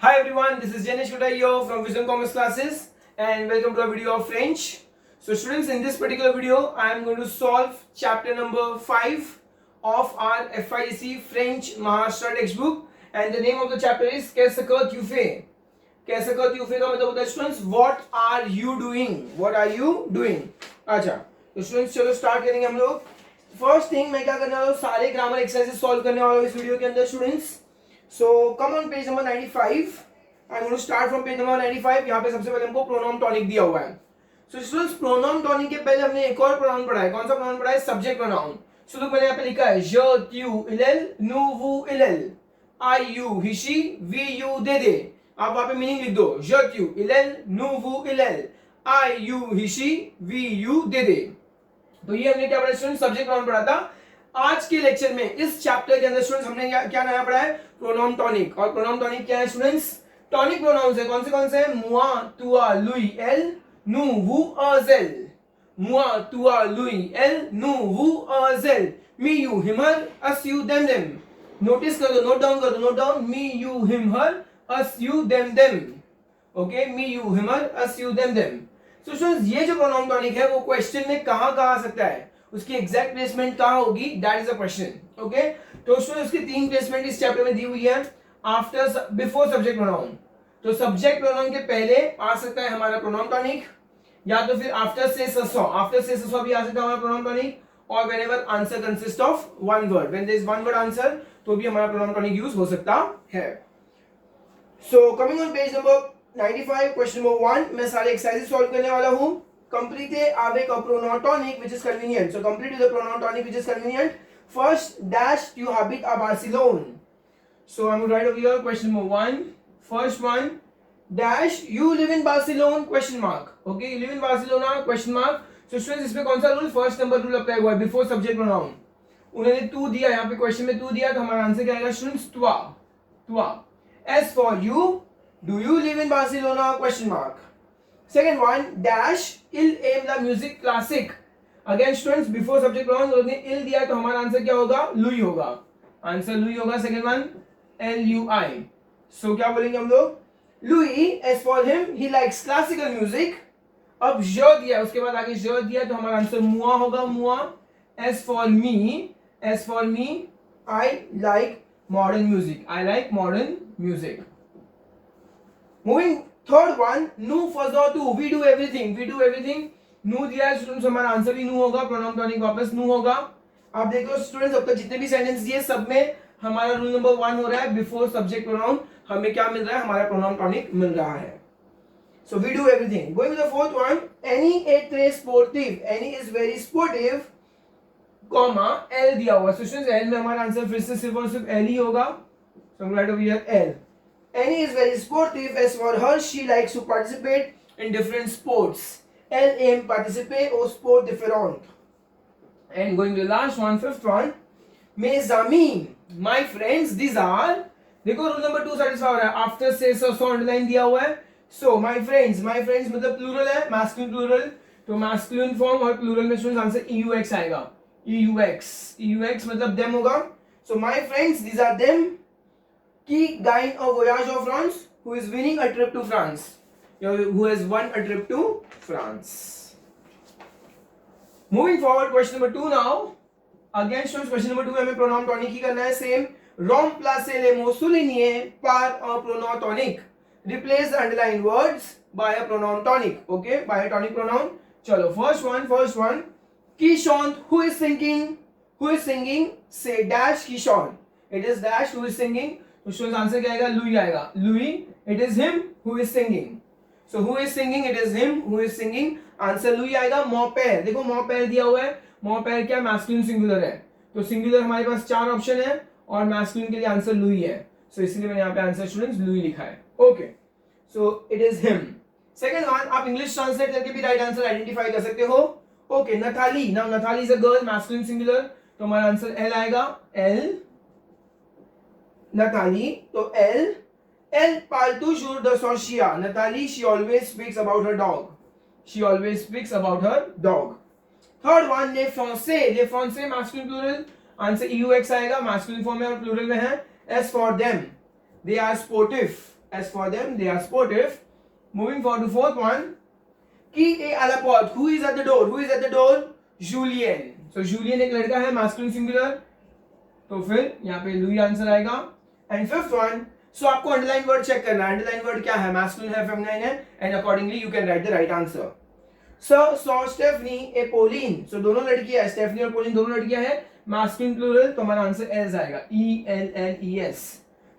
Hi everyone, this is Janish Kutayo from Wisdom Commerce Classes and welcome to a video of French. So students, in this particular video, I am going to solve chapter number 5 of our FIEC French Maharashtra textbook and the name of the chapter is Qu'est-ce que tu fais? Qu'est-ce que tu fais का मतलब होता है students, what are you doing? What are you doing? अच्छा, तो students चलो start करेंगे हम लोग. First thing मैं क्या करने वाला हूँ, सारे ग्रामर एक्सरसाइजेस सॉल्व करने वाला हूँ इस वीडियो के अंदर students. So come on page number 95. I'm going to start from page number 95. यहाँ पे सबसे पहले हमको pronoun tonic दिया हुआ है. So students, pronoun tonic के पहले हमने एक और pronoun पढ़ा है. कौन सा pronoun पढ़ा है? Subject pronoun. So तो पहले यहाँ पे लिखा है je, tu, il, nous, vous, il, I, you, he, she, we, you, they, they. आप वहाँ पे मीनिंग लिख दो. je, tu, il, nous, vous, il, I, you, he, she, we, you, they, they. तो ये हमने क्या पढ़ा स्टूडेंट? सब्जेक्ट प्रोनाउन पढ़ा था. आज के लेक्चर में इस चैप्टर के अंदर स्टूडेंट्स हमने क्या नया पढ़ा है? Pronoun tonic. और प्रोनाउन टॉनिक क्या है स्टूडेंट्स? टॉनिक प्रोनाउंस है. कौन से? मुआ, तुआ, लुई, एल, नु, वु, अजेल. मुआ, तुआ, लुई, एल, नु, वु, अजेल. Me, you, him, her, us, you, them, them. Notice कर दो, note down. Me, you, him, her, us, you, them, them. Okay, me, you, him, her, us, you, them, them. तो स्टूडेंट्स, ये जो प्रोनाउन टॉनिक है वो question में कहां आ सकता है, उसकी एग्जैक्ट प्लेसमेंट कहां होगी, that is a question. Okay, तो स्टूडेंट्स उसकी 3 प्लेसमेंट इस चैप्टर में दी हुई है. आफ्टर, बिफोर सब्जेक्ट प्रोनाउन, तो सब्जेक्ट प्रोनाउन के पहले आ सकता है हमारा प्रोनाउन टॉनिक, या तो फिर आफ्टर से ससो भी आ सकता है हमारा प्रोनाउन टॉनिक, और whenever answer consist of one word, when there is one word answer, तो भी हमारा प्रोनाउन टॉनिक यूज हो सकता है. So coming on page number 95, question number 1, मैं सारे एक्सरसाइजेस सॉल्व करने वाला हूं. Complete avec a pronoun tonic which is convenient. So complete with a pronoun tonic which is convenient. First, dash, you habit a Barcelona. So I'm going to write over here question number 1. First one, dash, you live in Barcelona, question mark. Okay, you live in Barcelona, question mark. So students, इसमें कौन सा rule? First number rule apply हुआ है, before subject pronoun. उन्होंने तू दिया, यहाँ पे क्वेश्चन में तू दिया, तो हमारा आंसर क्या आएगा स्टूडेंट्स? तुआ. As for you, do you live in Barcelona, question mark. Second one, dash, il aim the music classic. Again students, before subject pronoun उन्होंने il दिया, तो हमारा आंसर क्या होगा? लुई होगा. आंसर लुई होगा. Second one, L-U-I. सो क्या बोलेंगे हम लोग? Louis, as for him, he likes classical music. अब ज दिया, उसके बाद आगे ज दिया, तो हमारा आंसर मुआ होगा. मुआ. As for me, I like modern music. I like modern music. Moving third one, nu फजो तू, we do everything. nu दिया है स्टूडेंट्स, हमारा आंसर भी nu होगा. प्रोनाउन टॉनिक वापस nu होगा. आप देखो स्टूडेंट्स, अब तक जितने भी सेंटेंस दिए सब में हमारा रूल नंबर 1 हो रहा है, बिफोर सब्जेक्ट प्रोनाउन हमें क्या मिल रहा है? हमारा प्रोनाउन टॉनिक मिल रहा है. So we do everything. Going to the fourth one, Annie ए ट्रे स्पोर्टिव, Annie is very sportive, comma एल दिया हुआ. स्टूडेंट्स, एल में हमारा आंसर फिर से सिर्फ और सिर्फ एल ही होगा. सो राइट ओवर हियर एल. Annie is very sportive. As for her, she likes to participate in different sports. Elle aime participer aux sports différents. And going to the last one, fifth one, mes amis, my friends, these are. देखो rule number 2 satisfy हो रहा है. After से so underline दिया हुआ है. So my friends मतलब plural है, masculine प्लूरल. तो masculine form और प्लूरल में स्टूडेंट्स आंसर EUX आएगा. EUX मतलब them होगा. So my friends, these are them. Qui gagne un voyage en France? Who is winning a trip to France? Who has won a trip to France? Moving forward, question number 2 now. Again, students, question number 2 में हमें pronoun tonic ही करना है. Same. Remplacer les mots soulignés par un pronom tonic. Replace the underlined words by a pronoun tonic. Okay, by a tonic pronoun. चलो, first one. Qui chante? Who is singing? Say dash qui chante. It is dash who is singing. तो students answer क्या आएगा? Louis आएगा. Louis, it is him who is singing. So who is singing? It is him who is singing. Answer Louis आएगा. मोपेर, देखो मोपेर दिया हुआ है. मोपेर क्या? मैस्कुलिन सिंगुलर है. तो सिंगुलर हमारे पास 4 ऑप्शन है और मैस्कुलिन के लिए आंसर लुई है. सो इसलिए मैंने यहाँ पे आंसर स्टूडेंट्स लुई लिखा है. Okay, so it is him. Second one, आप इंग्लिश ट्रांसलेट करके भी राइट आंसर आइडेंटिफाई कर सकते हो. Okay, Nathalie. Now Nathalie is a girl, masculine singular, तो हमारा आंसर एल आएगा. एल, Nathalie, तो Elle parle toujours de son chien. Nathalie, she always speaks about her dog. Third one, les Français masculine plural, answer EUX आएगा. masculine form में और plural में है. As for them, they are sportive. as for them they are sportive. Moving forward to fourth one, qui est à la porte, who is at the door, who is at the door, Julien. So Julien एक लड़का है, masculine singular, तो फिर यहाँ पे Louis answer आएगा. And fifth one, सो आपको underline word check करना है. अंडरलाइन वर्ड क्या है, मैस्कुलिन है, फेमिनाइन है, and accordingly you can write the right answer. So Stephanie ए पोलिन, सो दोनों लड़कियां है, स्टेफनी और पोलिन दोनों लड़कियां हैं, मैस्कुलिन प्लूरल, तो हमारा आंसर एस आएगा, ELLES.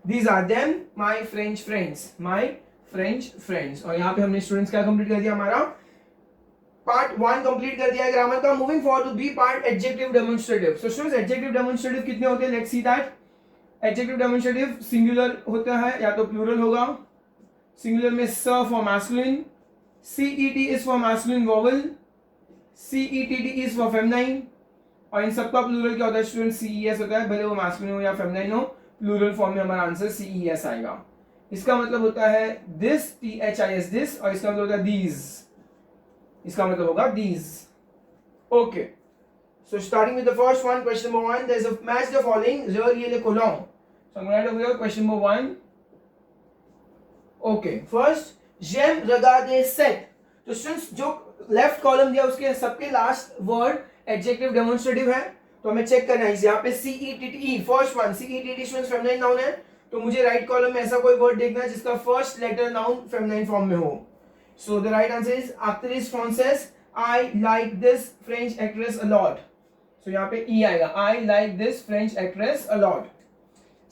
These are them my French friends, my French friends. और यहाँ पे हमने स्टूडेंट्स क्या कंप्लीट कर दिया, हमारा पार्ट 1 कंप्लीट कर दिया है ग्रामर का. Moving forward to B part, adjective demonstrative. So students adjective demonstrative कितने होते हैं, let's see that. Adjective demonstrative singular होता है या तो प्लूरल होगा. सिंगुलर में स for masculine, CET is for masculine vowel, CETT is for feminine. और इन सबका प्लूरल क्या होता है स्टूडेंट, CES होता है, भले वो मैस्कुलिन हो या फेमिनाइन हो, प्लूरल फॉर्म में हमारा आंसर CES आएगा. इसका मतलब होता है दिस, THIS दिस, और इसका मतलब होता है these, इसका मतलब होगा these. Okay. So starting with the first one, question number 1, there is a match the following, really le colon. So I'm going to write over here question number 1. Okay. First, j'aime regarder cette. तो students जो left column दिया उसके सबके last word adjective demonstrative है, तो हमें check करना है. यहाँ पे CETTE first one, CETT students feminine noun है, तो मुझे राइट कॉलम में ऐसा कोई वर्ड देखना है जिसका first letter noun feminine form में हो. So the right answer is actress फ्रांसेस, I like this French actress a lot. So यहाँ पे ई आएगा, I like this French actress a lot.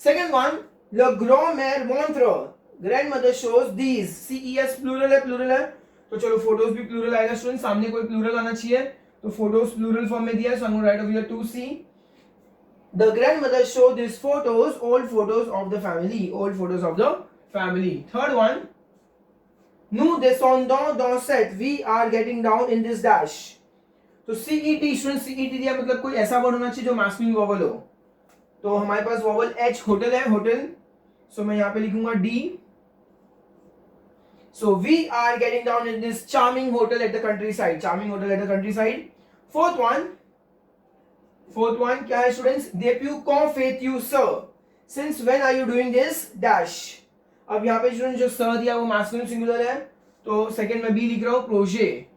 Second one, le grand-mère montre, grandmother shows these, CES plural है, तो चलो photos भी plural आएगा student, सामने कोई प्लूरल आना चाहिए, तो फोटोज प्लूरल फॉर्म में दिया है, so I am going to write over here 2C. The grandmother showed these photos, old photos of the family, old photos of the family. Third one, nous descendons dans cette, we are getting down in this dash. तो CET student, CET दिया मतलब कोई ऐसा word होना चाहिए जो masculine vowel हो, तो हमारे पास वोवेल H होटल है, होटल, सो मैं यहाँ पे लिखूंगा D. So we are getting down in this charming hotel at the countryside, charming hotel at the countryside. Fourth one क्या है students, depuis quand fais-tu ça, since when are you doing this dash. अब यहाँ पे student जो sir दिया वो masculine singular है, तो सेकंड में बी लिख रहा हूँ, project.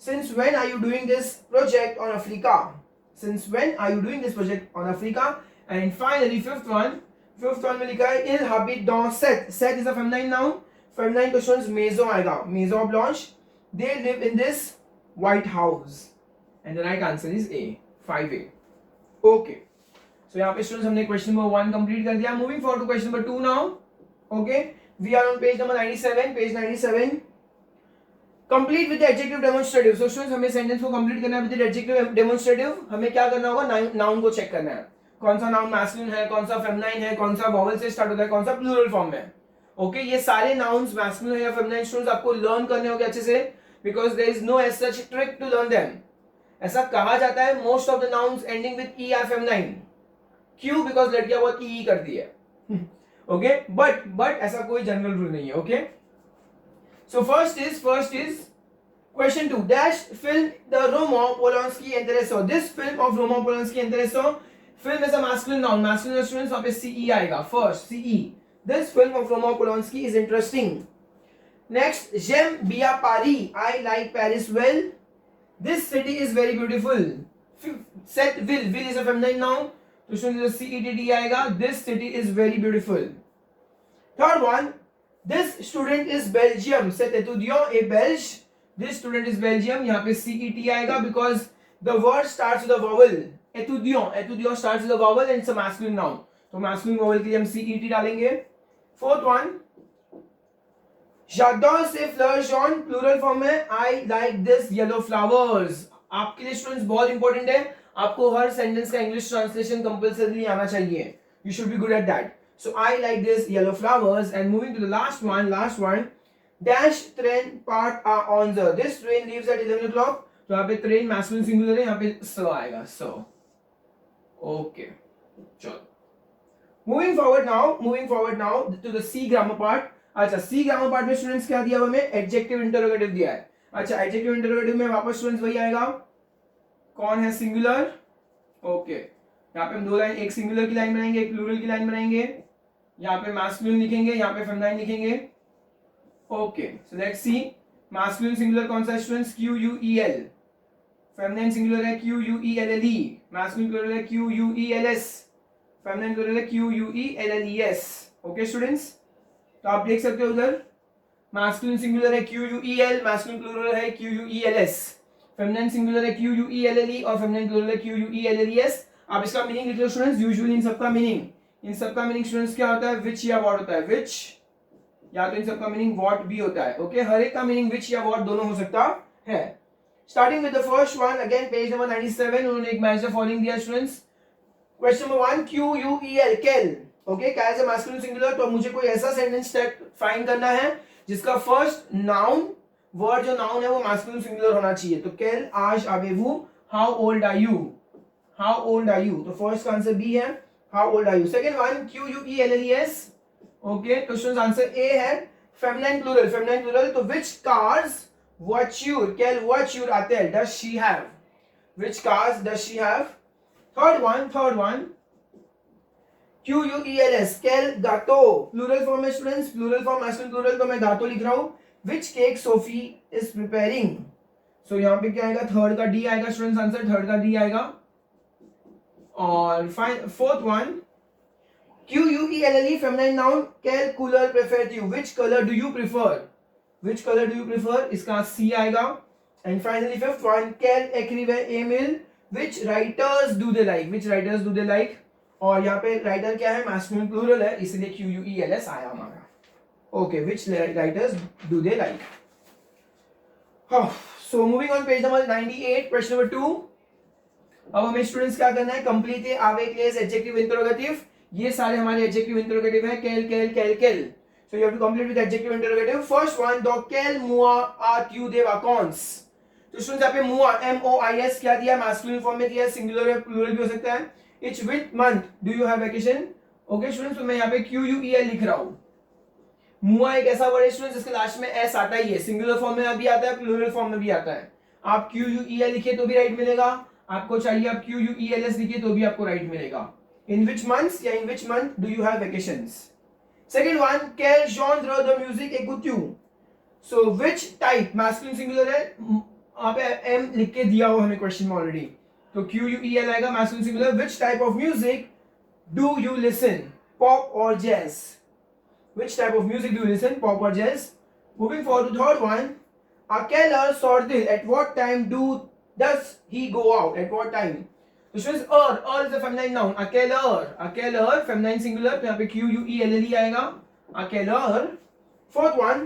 Since when are you doing this project on Africa, since when are you doing this project on Africa. And finally fifth one में लिखा है il habite dans cette, cette is a feminine noun, feminine तो students maison आएगा, maison blanche, they live in this white house, and the right answer is A, 5A. Okay, so यहाँ पे students हमने question number 1 complete कर दिया. Moving forward to question number 2 now. Okay, we are on page number 97, page 97. Complete with adjective demonstrative. So students हमें sentence को complete करना है with adjective demonstrative. हमें क्या करना होगा, नाउन को चेक करना है, कौन सा नाउन मैस्कुलिन है, कौन सा फेमिनाइन है, कौन सा वोवेल से स्टार्ट होता है, कौन सा प्लूरल फॉर्म में. ओके, ये सारे नाउन्स मैस्कुलिन है या फेमिनाइन स्टूडेंट्स आपको लर्न करने होंगे अच्छे से, because there is no as such trick to learn them. ऐसा कहा जाता है most of the nouns ending with E are feminine. क्यों, बिकॉज लड़कियां बहुत ई करती है. ओके, बट ऐसा कोई जनरल रूल नहीं है. Okay, so first is question 2, dash film the Roman Polanski Intereso. This film of Roman Polanski Intereso, film is a masculine noun, masculine students वहाँ पे CE आएगा, first CE. This film of Roman Polanski is interesting. Next, j'aime bien Paris, I like Paris well. This city is very beautiful. Set will is a feminine noun, तो students CETT आएगा, this city is very beautiful. Third one, this student is Belgium, cet étudiant est belge. This student is Belgium, यहाँ पे CET आएगा because the word starts with a vowel. Étudiant starts with a vowel and it's a masculine noun. तो masculine vowel के लिए हम CET डालेंगे. Fourth one, j'adore ces fleurs jaunes, plural form है, I like this yellow flowers. आपके लिए students बहुत important है, आपको हर sentence का English translation compulsorily आना चाहिए. You should be good at that. So I like this yellow flowers. And moving to the last one. Dash train part on the, this train leaves at 11 o'clock. तो यहाँ पे train masculine singular है, यहाँ पे so आएगा, so. Okay, चलो. Moving forward now to the C grammar part. अच्छा, C grammar part में students क्या दिया हुआ हमें, adjective interrogative दिया है. अच्छा, adjective interrogative में वापस students वही आएगा, कौन है singular. Okay, यहाँ पे हम दो लाइन, एक singular की लाइन बनाएंगे, एक plural की लाइन बनाएंगे. यहाँ पे मैस्कुलिन लिखेंगे, यहाँ पे फेमिनाइन लिखेंगे। Okay, so let's C. Masculine singular कौन सा है स्टूडेंट्स? QUEL। फेमिनाइन सिंगुलर है QUELLE। मैस्कुलिन प्लूरल है QUELS। फेमिनाइन प्लूरल है QUELLES। ओके स्टूडेंट्स, तो आप देख सकते हो उधर मैस्कुलिन सिंगुलर है QUEL, मैस्कुलिन प्लूरल है QUELS, फेमिनाइन सिंगुलर है QUELLE और फेमिनाइन प्लूरल है QUELLES। आप इसका मीनिंग लिख लो स्टूडेंट्स। यूजुअली इन सबका मीनिंग स्टूडेंट्स क्या होता है? विच या व्हाट होता है। विच, या तो इन सबका मीनिंग व्हाट भी होता है। ओके, हर एक का मीनिंग विच या व्हाट दोनों हो सकता है। Starting with the first one, again page number 97, उन्होंने एक मैच द फॉलोइंग दिया स्टूडेंट्स। क्वेश्चन नंबर 1, QUEL, केल। ओके, क्या है मैस्कुलिन सिंगुलर? तो मुझे कोई ऐसा सेंटेंस फाइंड करना है जिसका फर्स्ट नाउन वर्ड जो नाउन है वो मैस्कुलिन सिंगुलर होना चाहिए। तो केल आज आवेवू, how old are you, how old are you. तो फर्स्ट का आंसर बी है, how old are you. Second one, QUELLES। Okay, तो स्टूडेंट्स आंसर ए है, फेमिनाइन प्लूरल। तो विच कार्स वॉच्यूर, केल वॉच्यूर आते हैं, does she have, which cars does she have. Third one, QUELS, केल गातो, प्लूरल फॉर्म है students, plural form masculine plural, तो मैं गातो लिख रहा हूं। Which cake Sophie is preparing. So यहां पे क्या आएगा? थर्ड का डी आएगा स्टूडेंट्स, आंसर थर्ड का डी आएगा। और fourth one, QUELLE, feminine noun, केल कूलर प्रेफर यू, which colour do you prefer, इसका सी आएगा। एंड फाइनली फिफ्थ वन, केल एक्रीवे Emile, which writers do they like, और यहाँ पे राइटर क्या है? मैस्कुलिन प्लूरल है, इसलिए QUELS आया हमारा। Okay, which writers do they like. So moving on page number 98, question number 2। अब हमें स्टूडेंट्स क्या करना है? Complete avec les adjective interrogative. ये सारे हमारे एडजेक्टिव इंटरोगेटिव है, केल। So you have to complete with adjective interrogative. First one, दो केल मुआ आत यू दे वाकॉन्स। तो स्टूडेंट्स यहाँ पे मुआ, MOIS क्या दिया? मैस्कुलिन फॉर्म में दिया, सिंगुलर या प्लूरल भी हो सकता है। It's which month do you have vacation. Okay students, तो मैं यहाँ पे QUEL लिख रहा हूं। मुआ एक ऐसा वर्ड है स्टूडेंट्स जिसके लास्ट में एस आता ही है, सिंगुलर फॉर्म में भी आता है, प्लूरल फॉर्म में भी आता है। आप QUEL लिखे तो भी राइट मिलेगा, आपको चाहिए आप QUELS लिखिए तो भी आपको राइट मिलेगा। इन विच मंथ्स या in which month do you have vacations. Second one, quel genre de musique écoutes-tu। So which type, masculine singular है, यहाँ पे एम लिख के दिया हुआ हमें क्वेश्चन में ऑलरेडी, तो QUEL आएगा, masculine singular. Which type of music do you listen, pop और jazz. Which type of music do you listen, pop or jazz? Moving forward to third one, a keller sortil, at what time does he go out? At what time? So students, is a feminine noun. A keller, feminine singular, तो यहाँ पे QUELLE आएगा, a keller. Fourth one,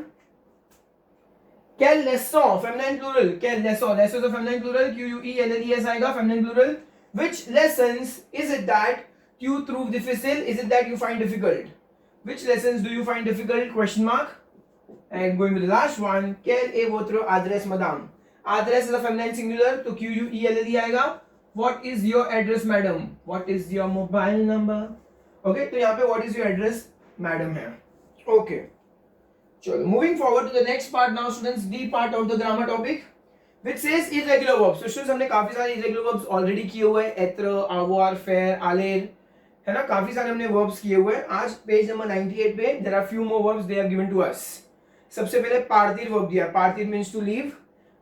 quel leçon, feminine plural, quel leçon is a feminine plural, QUELLES आएगा, feminine plural. Which lessons is it that you prove difficult? Is it that you find difficult? Which lessons do you find difficult? Question mark. And going with the last one, quel est votre adresse, madame? Adresse is a feminine singular, तो QUELLE आएगा. What is your address, madam? What is your mobile number? Okay, तो यहाँ पे what is your address, madam है. Okay. चलो, moving forward to the next part now, students. D part of the grammar topic, which says irregular verbs. So students, हमने काफी सारे irregular verbs already किए हुए हैं. Être, avoir, faire, aller, है ना, काफी सारे हमने वर्ब्स किए हुए हैं. आज पेज नंबर 98 पे there are few more verbs they have given to us. सबसे पहले पार्थिर वर्ब दिया. पार्थिर means to leave.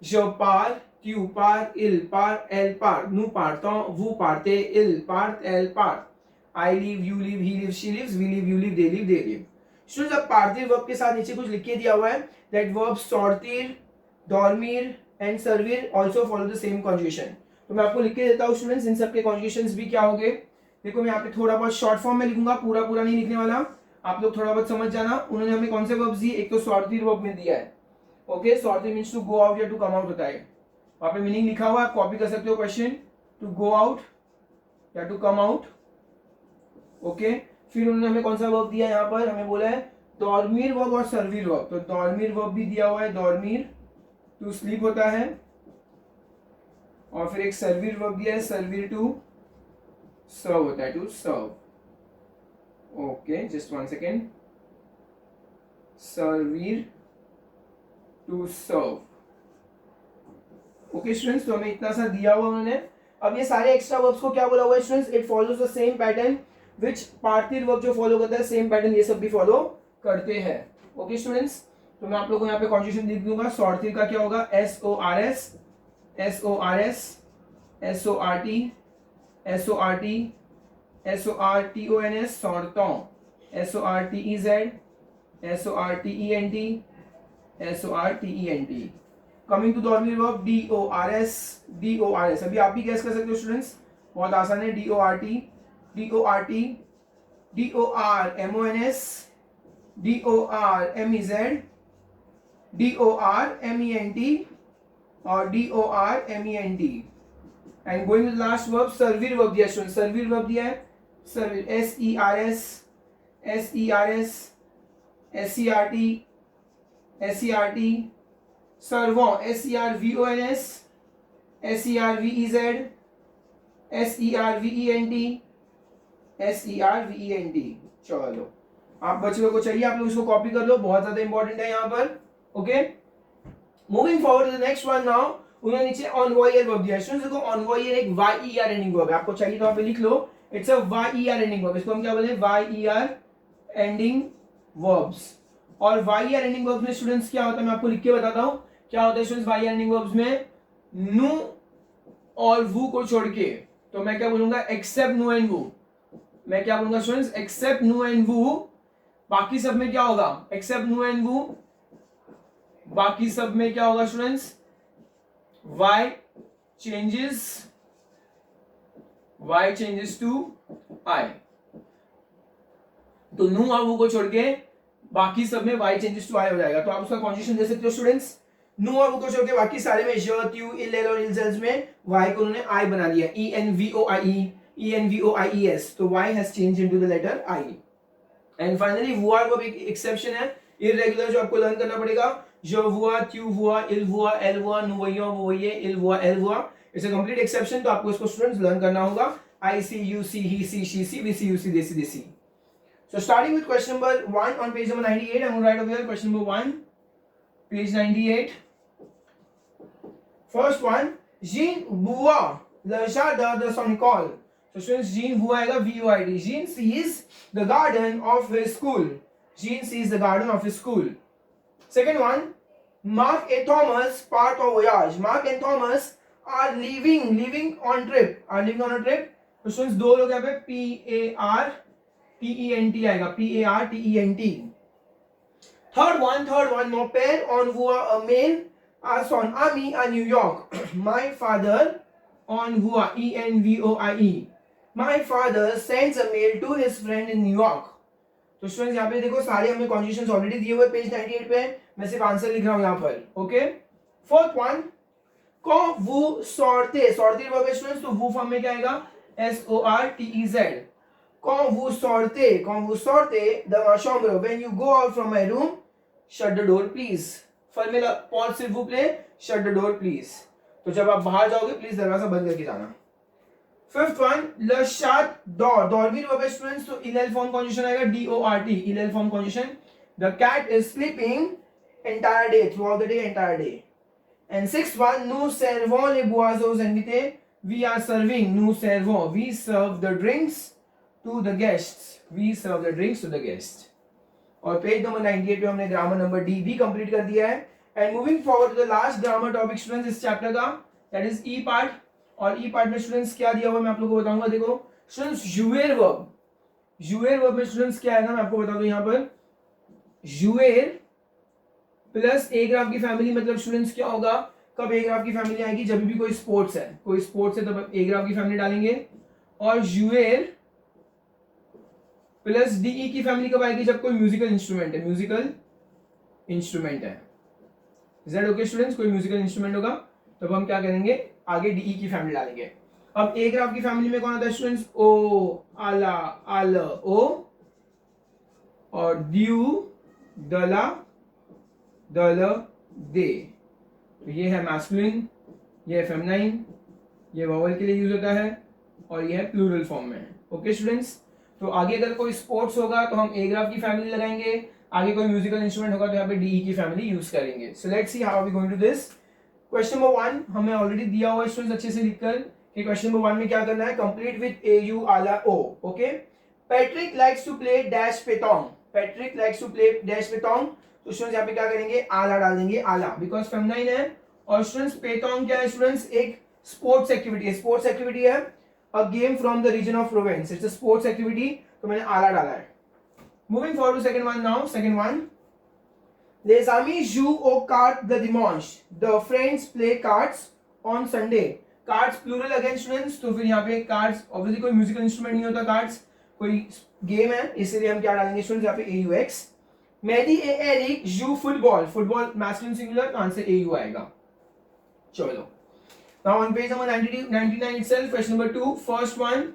je pars, tu pars, il part, elle part, nous partons, vous partez, il part, elle part, I leave, you leave, he leaves, she leaves, we leave, you leave, they leave, they leave. Students, अब पार्थिर verb के साथ नीचे कुछ लिख के दिया हुआ है. That verb sortir, dormir and servir also follow the same conjugation. तो मैं आपको लिख के देता हूँ स्टूडेंट्स, इन सब के कॉन्जुगेशंस भी क्या होंगे. देखो, मैं यहाँ पे थोड़ा बहुत शॉर्ट फॉर्म में लिखूंगा, पूरा नहीं लिखने वाला, आप लोग थोड़ा बहुत समझ जाना. उन्होंने हमें कौन से वर्ब्स दिए? एक तो सॉर्टिर वर्ब में दिया है. ओके, सॉर्टिर मींस टू गो आउट या टू कम आउट होता है. वहां पे मीनिंग लिखा हुआ है, आप कॉपी कर सकते हो क्वेश्चन. टू गो आउट या टू कम आउट. ओके, फिर उन्होंने हमें कौन सा वर्ब दिया? यहाँ पर हमें बोला है डॉर्मिर वर्ब और सर्विर वर्ब. तो डॉर्मिर वर्ब भी दिया हुआ है, डॉर्मिर टू स्लीप होता है, और फिर एक सर्विर वर्ब दिया है, सर्विर टू सर्व होता है, to serve. Okay, just 1 second. सर्विर टू सर्व. ओके स्टूडेंट्स, तो हमें इतना सा दिया हुआ उन्होंने. अब ये सारे एक्स्ट्रा वर्ब्स को क्या बोला हुआ है students? It follows the same pattern which Parthiv verb जो फॉलो करता है सेम पैटर्न ये सब भी फॉलो करते हैं। ओके स्टूडेंट्स, तो मैं आप लोगों को यहाँ पे कॉन्जुगेशन लिख दूंगा। सॉर्थिव का क्या होगा? SORS, SORS, SORT, SORT, SORTONS, सॉर्टों, SORTEZ, SORTENT, SORTENT। Coming to डॉर्मियल वर्ब DORS, DORS। अभी आप भी गैस कर सकते हो स्टूडेंट्स, बहुत आसान है। DORT, DORT, DORMONS, DORMEZ, DORMENT और DORMENT। And going with last verb, सर्विल वर्ब दिया स्टूडेंट, सर्विल वर्ब दिया है। सर्विल SERS, SERS, SERT, SERT, सर्वों SERVONS, SERVEZ, SERVENT, SERVENT। चलो, आप बच्चों को चाहिए, आप लोग इसको कॉपी कर लो, बहुत ज्यादा इंपॉर्टेंट है यहाँ पर। Okay, moving forward to the next one now. उन्होंने नीचे ऑनवॉयर वर्ब दिया है। देखो ऑनवॉयर एक YER एंडिंग वर्ब है, आपको चाहिए तो आप लिख लो, it's a YER ending verb. इसको हम क्या बोलते हैं? YER ending verbs. और YER एंडिंग वर्ब्स में स्टूडेंट्स क्या होता है, मैं आपको लिख के बताता हूं क्या होता है स्टूडेंट्स। YER एंडिंग वर्ब्स में नु और वू को छोड़ के, तो मैं क्या बोलूंगा? एक्सेप्ट नु एंड वू। मैं क्या बोलूंगा स्टूडेंट्स? एक्सेप्ट नु एंड वू। बाकी सब में क्या होगा? एक्सेप्ट नु एंड वू। बाकी सब में क्या होगा students? Y changes to I। तो नु और वो को छोड़ के बाकी सब में Y changes to I हो जाएगा। तो आप उसका कॉन्जुगेशन दे सकते हो स्टूडेंट्स। नु और वो को छोड़ के बाकी सारे में ज, त्यू, इल, एल और इल्जेल्स में Y को उन्होंने I बना दिया, ENVOIE, ENVOIES। तो Y has changed into the letter I। And finally वुआ को भी एक्सेप्शन है, इररेगुलर, जो आपको लर्न करना पड़ेगा। जो वुआ, त्यू वुआ, इल वुआ, एल वुआ, नुवइयो, वुइये, इल वुआ, एल वुआ। इट्स अ कंप्लीट एक्सेप्शन, तो आपको इसको स्टूडेंट्स लर्न करना होगा। I see, you see, he see, she see, we see, you see, they see, they see। So starting with question number 1 on page number 98, I'm going to write over here question number 1, page 98. First one, Jean voit le jardin de son école। So students, Jean voit आएगा VOID। Jean sees the garden of his school। Jean sees the garden of his school। Second one, Mark and Thomas part of voyage। Mark and Thomas are leaving on trip। Are leaving on a trip। तो students दो लोग यहाँ पे PARTENT आएगा, PARTENT। Third one, mon père envoie un mail à son ami à New York। My father envoie, ENVOIE। My father sends a mail to his friend in New York। तो students यहाँ पे देखो सारे हमें कॉन्जुगेशंस ऑलरेडी दिए हुए पेज 98 पे, मैं सिर्फ आंसर लिख रहा हूँ यहाँ पर। Okay, fourth one, quand vous sortez, sortir verb है स्टूडेंट्स, तो वो फॉर्म में क्या आएगा? SORTEZ। quand vous sortez de ma chambre, when you go out from my room, shut the door please। Formula pause s'il vous plaît, shut the door please। तो जब आप बाहर जाओगे प्लीज दरवाजा बंद करके जाना। Fifth one, le chat dort, dormir verb है स्टूडेंट्स, तो इल फॉर्म कॉन्जुगेशन आएगा DORT, इल form conjugation. the cat is sleeping entire day, throughout the day, entire day। And sixth one, nous servons les boissons invités, we are serving, nous servons, we serve the drinks to the guests, we serve the drinks to the guests। और page number 98 पे हमने grammar number D भी complete कर दिया है। And moving forward to the last grammar topic students इस chapter का, that is E part. और ई पार्ट में स्टूडेंट्स क्या दिया हुआ मैं आप लोगों को बताऊंगा। देखो स्टूडेंट्स, जुएर वर्ब, जुएर वर्ब में स्टूडेंट्स क्या है ना, मैं आपको बता दूं यहाँ पर, जुएर प्लस ए ग्राफ की फैमिली, मतलब स्टूडेंट्स क्या होगा, कब ए ग्राफ की फैमिली आएगी? जब भी कोई स्पोर्ट्स है, कोई स्पोर्ट्स है तब ए ग्राफ की फैमिली डालेंगे। और जुएर प्लस डीई की फैमिली कब आएगी? जब कोई म्यूजिकल इंस्ट्रूमेंट है, म्यूजिकल इंस्ट्रूमेंट है। Is that okay students? कोई म्यूजिकल इंस्ट्रूमेंट होगा तब हम क्या करेंगे? आगे डीई की फैमिली डालेंगे। अब ए ग्राफ की फैमिली में कौन आता है स्टूडेंट्स? ओ, आला, आल, ओ, और द्यू, दला, दल, दे। तो ये है मैस्कुलिन, ये है फेमिनाइन, ये वोवेल के लिए यूज होता है, और ये है प्लूरल फॉर्म में। ओके स्टूडेंट्स, तो आगे अगर कोई स्पोर्ट्स होगा तो हम ए ग्राफ की फैमिली लगाएंगे, आगे कोई म्यूजिकल इंस्ट्रूमेंट होगा तो यहाँ पे डीई की फैमिली यूज करेंगे। So let's see how are we going to this. Question number 1 हमें ऑलरेडी दिया हुआ है स्टूडेंट्स अच्छे से लिखकर कि क्वेश्चन नंबर 1 में क्या करना है? कंप्लीट विद ए यू आला ओ। Okay, Patrick likes to play dash पेटोंग, Patrick likes to play dash पेटोंग, तो स्टूडेंट्स यहाँ पे क्या करेंगे, आला डाल देंगे, आला, बिकॉज फेमिनाइन है। और स्टूडेंट्स पेटोंग क्या है स्टूडेंट्स, एक स्पोर्ट्स एक्टिविटी है, स्पोर्ट्स एक्टिविटी है, a game from the region of Provence, it's a sports activity, तो मैंने आला डाला है। Moving forward to second one now, second one, les amis jouent aux cartes the dimanche, the friends play cards on Sunday, cards plural again students, तो फिर यहाँ पे cards obviously कोई म्यूजिकल इंस्ट्रूमेंट नहीं होता, कार्ड्स कोई गेम है, इसलिए हम क्या डालेंगे स्टूडेंट्स यहाँ पे AUX। मेहदी ए एरिक जू फुटबॉल, फुटबॉल मैस्कुलिन सिंगुलर, तो आंसर AU आएगा। चलो now on page number 99 itself, question number 2, first one.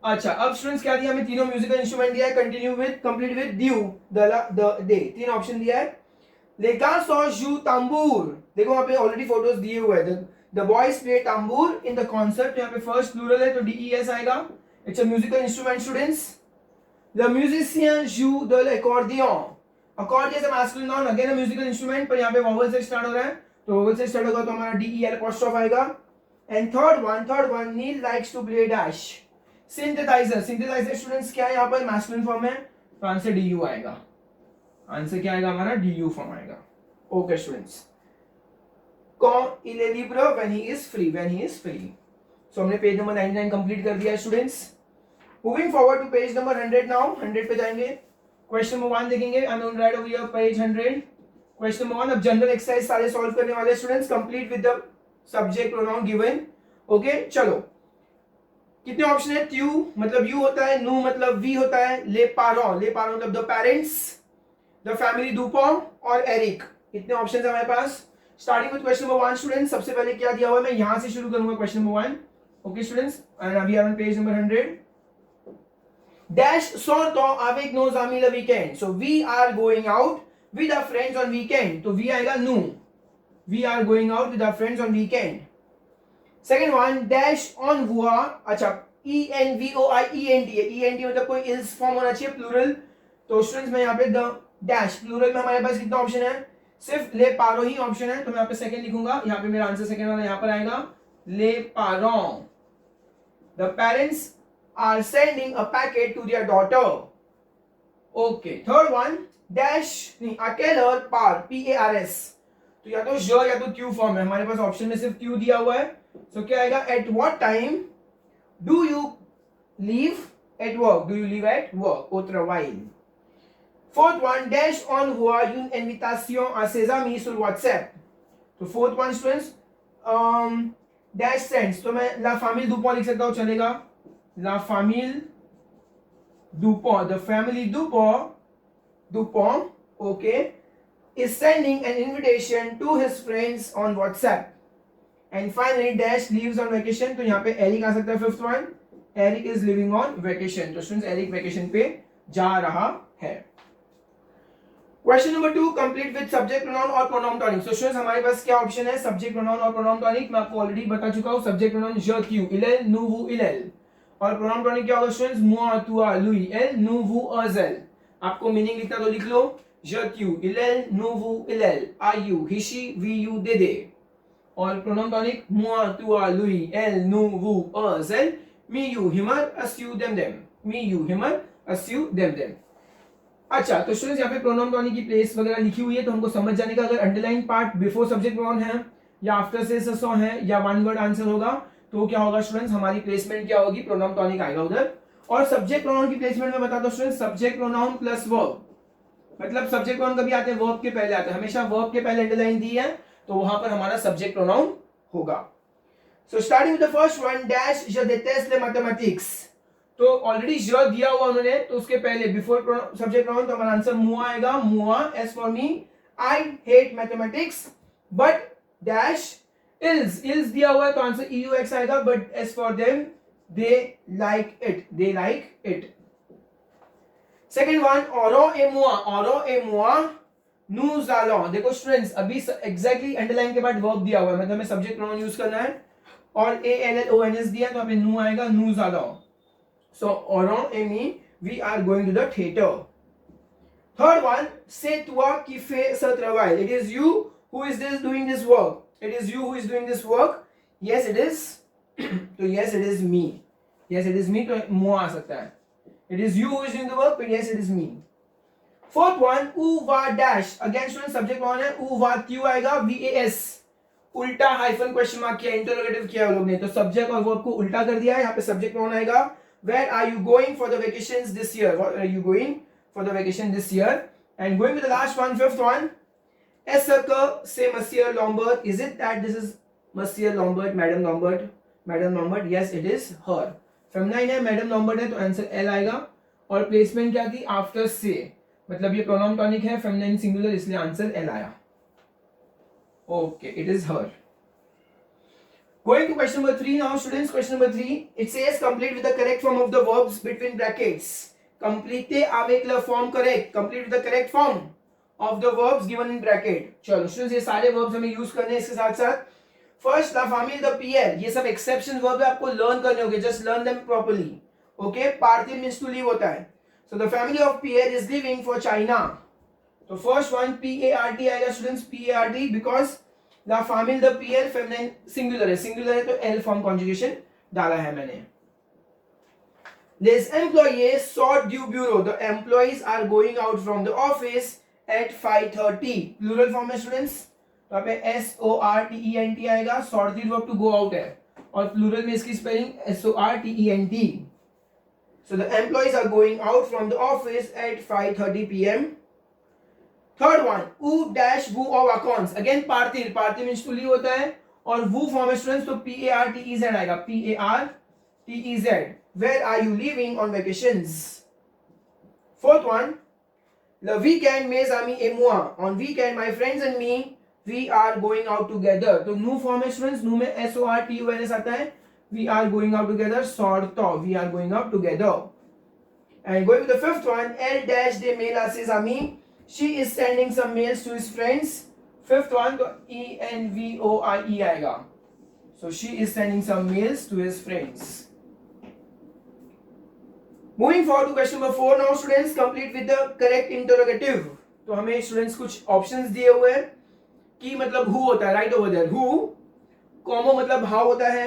अच्छा अब स्टूडेंट्स क्या दिया हमें, तीनों म्यूजिकल इंस्ट्रूमेंट दिया है, continue with, complete with, due, the day, तीन ऑप्शन दिया है। Les garçons jouent tambour, देखो वहां पे ऑलरेडी फोटोज दिए हुए हैं, the boys play tambour in the concert, तो यहाँ पे फर्स्ट प्लूरल है तो DES आएगा, it's a musical instrument students. The musician joue de l'accordion, accordion is a masculine noun, again a musical instrument, पर यहाँ पे vowel से स्टार्ट हो रहा है, तो vowel से स्टार्ट होगा तो हमारा DEL apostrophe आएगा। And third one, Neil likes to play dash, synthesizer, synthesizer students क्या है यहाँ पर, masculine फॉर्म है, तो आंसर DU आएगा, आंसर क्या आएगा हमारा, DU फॉर्म आएगा। Okay students, quand il est libre, when he is free, when he is free, so हमने पेज नंबर 99 कंप्लीट कर दिया है students. Moving forward to page number 100 now, 100 पे जाएंगे, क्वेश्चन नंबर 1 देखेंगे, I am on right over here page 100, question number 1। अब general exercise सारे solve करने वाले students, complete with the subject pronoun given. Okay चलो, कितने ऑप्शन है, ट्यू मतलब यू होता है, नू मतलब वी होता है, ले पारो मतलब the parents, the family Dupont और एरिक, इतने ऑप्शन है हमारे पास। Starting with question number 1 students, सबसे पहले क्या दिया हुआ है, मैं यहां से शुरू करूंगा question number 1। Okay students, and अभी on page number 100, dash sortons avec nos amis le weekend, so we are going out with our friends on weekend, तो वी आएगा नू, we are going out with our friends on weekend। Second one, dash ऑन हुआ, अच्छा ENVOIENT है, ENT मतलब कोई ills form होना चाहिए प्लूरल, तो स्टूडेंट्स मैं यहाँ पे द डैश प्लूरल में हमारे पास कितना ऑप्शन है, सिर्फ ले पारो ही ऑप्शन है, तो मैं यहाँ पे सेकंड लिखूंगा, यहाँ पे मेरा आंसर सेकंड वाला यहाँ पर आएगा, ले पारो, the parents are sending a packet to their daughter. Okay third one, dash नहीं अकेलर पार PARS, तो या तो ज या तो क्यू फॉर्म है, हमारे पास ऑप्शन में सिर्फ क्यू दिया हुआ है, तो क्या आएगा, at what time do you leave at work, do you leave at work, otra while। Fourth one, dash ऑन हुआ une invitation à ses amis sur WhatsApp, तो fourth one students dash sends, तो मैं ला फैमिली दुपॉन लिख सकता हूं, चलेगा, ला family Dupont, the family Dupont okay is sending an invitation to his friends on WhatsApp। And finally dash leaves on vacation, तो यहाँ पे एरिक आ सकता है, fifth one, Eric is living on vacation, तो स्टूडेंट्स एरिक वेकेशन पे जा रहा है। Question number 2, complete with subject pronoun और प्रोनाउन टॉनिक, तो स्टूडेंट्स हमारे पास क्या ऑप्शन है, सब्जेक्ट प्रोनाउन और प्रोनाउन टॉनिक, मैं आपको ऑलरेडी बता चुका हूँ, subject pronoun je tu il nous vous il elle, और प्रोनाउन टॉनिक क्या होगा students, moi toi lui elle nous vous eux elles। आपको मीनिंग लिखता तो लिख लो, je tu il elle nous vous il elle, I you he she we you they they, और pronoun tonic moi toi lui elle nous vous eux elles, me you him her us you them them, me you him her us you them them। अच्छा तो students यहाँ पे pronoun tonic की place वगैरह लिखी हुई है, तो हमको समझ जाने का, अगर underline part before subject pronoun है या आफ्टर से सो है या वन वर्ड आंसर होगा, तो क्या होगा स्टूडेंट्स, हमारी प्लेसमेंट क्या होगी, प्रोनाउन टॉनिक आएगा उधर। और सब्जेक्ट प्रोनाउन की प्लेसमेंट में बताता हूँ students, subject pronoun plus verb, मतलब सब्जेक्ट प्रोनाउन कभी आते हैं, वर्ब के पहले आते हैं, हमेशा वर्ब के पहले अंडरलाइन दी है, तो वहां पर हमारा सब्जेक्ट प्रोनाउन होगा। सो starting with the first one, dash je déteste les mathematics, तो ऑलरेडी ज दिया हुआ उन्होंने, तो उसके पहले बिफोर सब्जेक्ट प्रोनाउन, तो हमारा आंसर मुआ आएगा, मुआ, S for me I hate mathematics, but dash ills दिया हुआ है, तो आंसर EUX आएगा, but S for them they like it. Second one, औरो ए मुआ nous allons, देखो स्टूडेंट्स अभी एग्जैक्टली अंडरलाइन के बाद वर्ब दिया हुआ है, मतलब हमें सब्जेक्ट प्रोनाउन यूज करना है, और ALLONS दिया, तो हमें नू आएगा, nous allons। So, Oron et me, we are going to the theater. Third one, c'est toi qui fais ce travail. It is you who is doing this work. It is you who is doing this work. Yes, it is. तो yes, it is me. Yes, it is me. तो moi आ सकता है. It is you who is doing the work, but yes, it is me. Fourth one, u va dash. Again student subject कौन है? u va क्यों आएगा? vas. उल्टा hyphen question mark किया, interrogative किया लोग ने, तो सब्जेक्ट और वर्ब को उल्टा कर दिया है. यहाँ पे सब्जेक्ट कौन आएगा? Where are you going for the vacations this year? What are you going for the vacation this year? And going with the last one, fifth one. S circle say Monsieur Lombard. Is it that this is Monsieur Lombard, Madame Lombard? Madame Lombard, yes it is her. Feminine है, madam लॉम्बर्ड है, तो answer एल आएगा. और placement क्या थी? After से, मतलब ये प्रोनाउन टॉनिक है, फेमिनाइन सिंगुलर, इसलिए आंसर एल आया. Okay, it is her. Going to question number 3 now students. Question number 3, it says complete with the correct form of the verbs between brackets. Complete avec le form correct. Complete with the correct form of the verbs given in bracket. चलो students, ये सारे verbs हमें use करने हैं इसके साथ साथ. First, ला फैमिली द पीएल, ये सब एक्सेप्शन वर्ब है, आपको लर्न करने होंगे. Just learn them properly. Okay, पार्थिव मींस टू लीव होता है. So the family of PL is living for China. तो फर्स्ट वन पीएआरटी आएगा स्टूडेंट्स, पीएआरटी, बिकॉज ला फैमिली द पीएल फेमिनिन सिंगुलर है, सिंगुलर है तो एल फॉर्म कॉन्जुगेशन डाला है मैंने. This employee sought due bureau. The employees are going out from the office at 5:30. Plural form है स्टूडेंट्स, तो यहाँ पे SORTENT आएगा. सॉर्ट the verb to go out है, और प्लूरल में इसकी spelling SORTENT. So the employees are going out from the office at 5:30 p.m. Third one, u dash who of accounts. Again पार्थिव, पार्थिव मींस टू लीव होता है, और who फॉर्म है स्टूडेंट्स, तो PARTEZ आएगा, PARTEZ. Where are you leaving on vacations? Fourth one, the weekend mes amis et moi. On weekend my friends and me, we are going out together. तो nu form है students, nu में SORTUNS आता है. We are going out together, sorto. We are going out together. And going with the fifth one, L dash de mail à ses amis. She is sending some mails to his friends. Fifth one, तो ENVOIE आएगा. So she is sending some mails to his friends. Moving forward to question number 4 now students, complete with the correct interrogative. तो हमें students कुछ options दिए हुए हैं कि मतलब हु होता है, राइट ओवर देयर, हु. कॉमो मतलब हाउ होता है,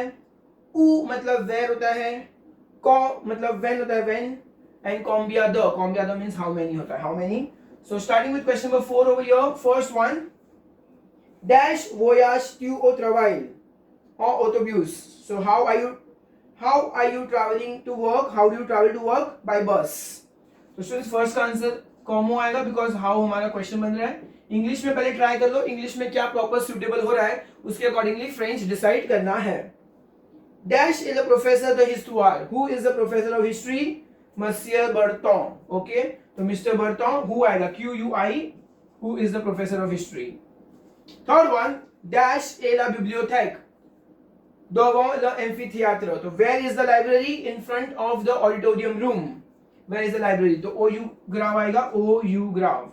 उ मतलब वेयर होता है, कॉ मतलब व्हेन होता है, व्हेन, एंड कॉम्बिया द मींस हाउ मेनी होता है, how many. So starting with question number 4 over here. First one, dash voyage tu au travail en autobus. So how are you traveling to work? How do you travel to work? By bus. तो students first का answer कॉमो आएगा, because how हमारा question बन रहा है. English में पहले try कर लो, इंग्लिश में क्या प्रॉपर सुटेबल हो रहा है उसके अकॉर्डिंगली फ्रेंच डिसाइड करना है. डैश इज द प्रोफेसर द हिस्टोयर. Who is the professor of history? मसियर बर्टॉन. ओके, तो मिस्टर बर्टॉन, हु आएगा, QUI. Who is the professor of history. Third one, dash ए ला बिब्लियोथेक devant the amphitheatre. तो where is the library? In front of the auditorium room. Where is the library? तो OU ग्राव आएगा, OU ग्राव.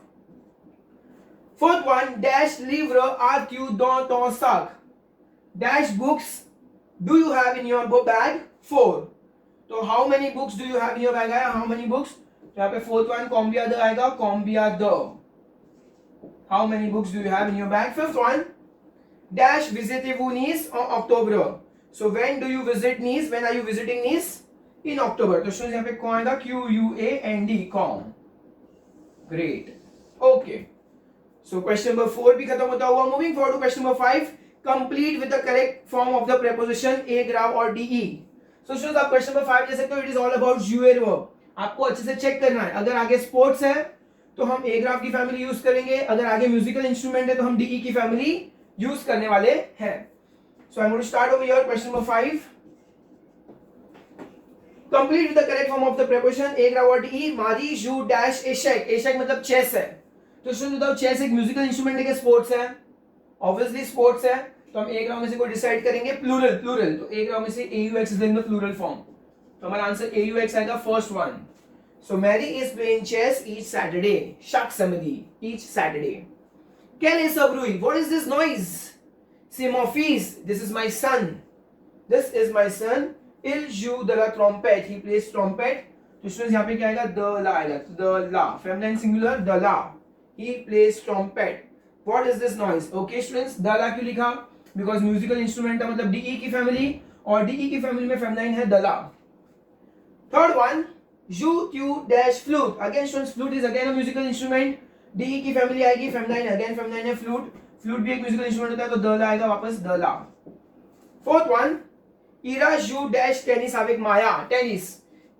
Fourth one, dash livre as-tu dans ton sac. Dash books do you have in your book bag? 4. तो how many books do you have in your bag आया, how many books. तो यहाँ पे fourth one combien de आएगा, combien de. How many books do you have in your bag? Fifth one, dash visitez-vous Nice en octobre. So when do you visit Nice? When are you visiting Nice? In October. तो students यहाँ पे कौन आएगा, QUAND, कॉम. Great. Okay, so question number 4 भी खत्म होता हुआ. Moving forward to question number 5, complete with the correct form of the preposition ए ग्राव और DE. सो स्टूडेंट्स आप क्वेश्चन नंबर 5 देख सकते हो. इट इज ऑल अबाउट यूएल वर्ब. आपको अच्छे से चेक करना है. अगर आगे स्पोर्ट्स है तो हम ए ग्राफ की फैमिली यूज करेंगे, अगर आगे म्यूजिकल इंस्ट्रूमेंट है तो हम DE की फैमिली यूज करने वाले हैं. So I'm going to start over here. Question number 5. Complete with the correct form of the preposition a grav or DE. Mari you dash échec. échec मतलब chess है. तो स्टूडेंट बताओ, chess एक musical instrument है कि sports है? Obviously sports है. तो हम ए ग्राव में से कोई डिसाइड करेंगे, प्लूरल. तो ए ग्राव में से AUX is in the plural form. तो हमारा आंसर AUX आएगा, first one. So Mary is playing chess each Saturday. Shak Samadi, each Saturday. Quel est ce bruit? What is this noise? C'est mon fils. This is my son. This is my son. Il joue de la trompette. He plays trumpet. तो students यहाँ पे क्या आएगा, द ला आएगा. द ला फेमिनिन सिंगुलर, द ला. He plays trumpet. What is this noise? Okay students, द ला क्यों लिखा? बिकॉज म्यूजिकल इंस्ट्रूमेंट है, मतलब DE की फैमिली, और DE की फैमिली में फेमिनिन है द ला. थर्ड वन, यू क्यू dash flute. Again students flute is again a musical instrument. डी की फैमिली आएगी, फेमिनाइन अगेन फेमिनाइन है फ्लूट. फ्लूट भी एक म्यूजिकल इंस्ट्रूमेंट होता है तो द ला आएगा वापस द ला. फोर्थ वन इरा यू डैश टेनिस avec माया. Tennis